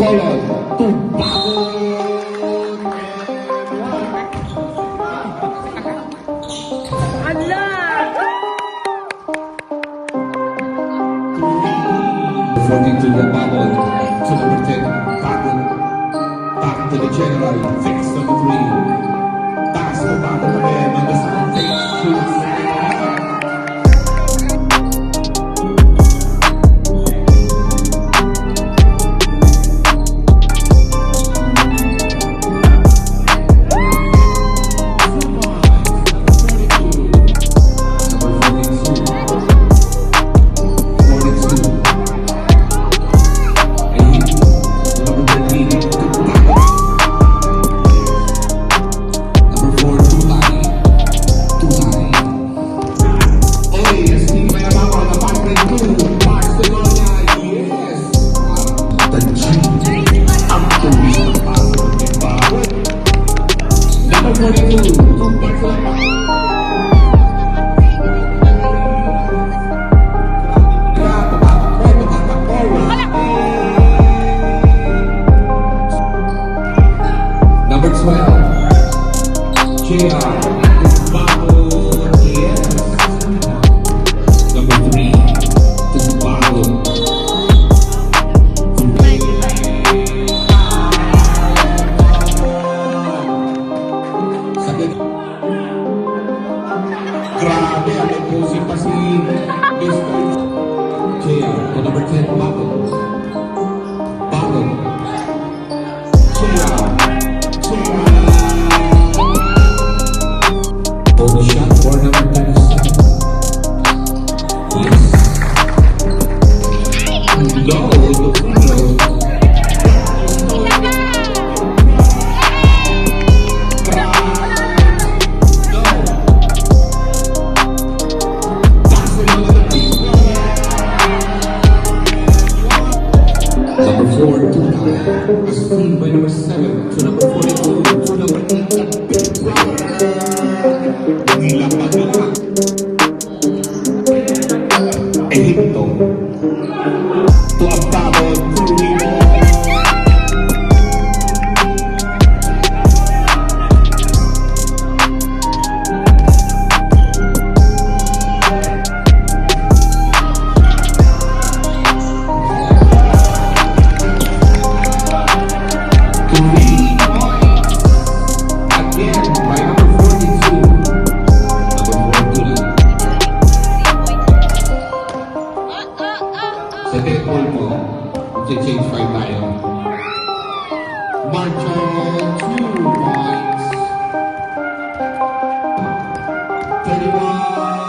Colon, Tubagon. Reporting to the Babon, to number 10, Bagon. Back to the general, fix number 3. Taas mo Bagon again, number 7, takes 2. Number 12, JR, Tubagon, yes. Number 3, Tubagon. Grabe, ano po si JR, number 10, Tubagon. Tubagon. JR. Shot for number 27. Yes. No, Number 4, a screen by number 7 to number 42 to number 8. Egipto to a Babon to sa dead ball mo, change 5 tayo. Marcho, 2 points. 31.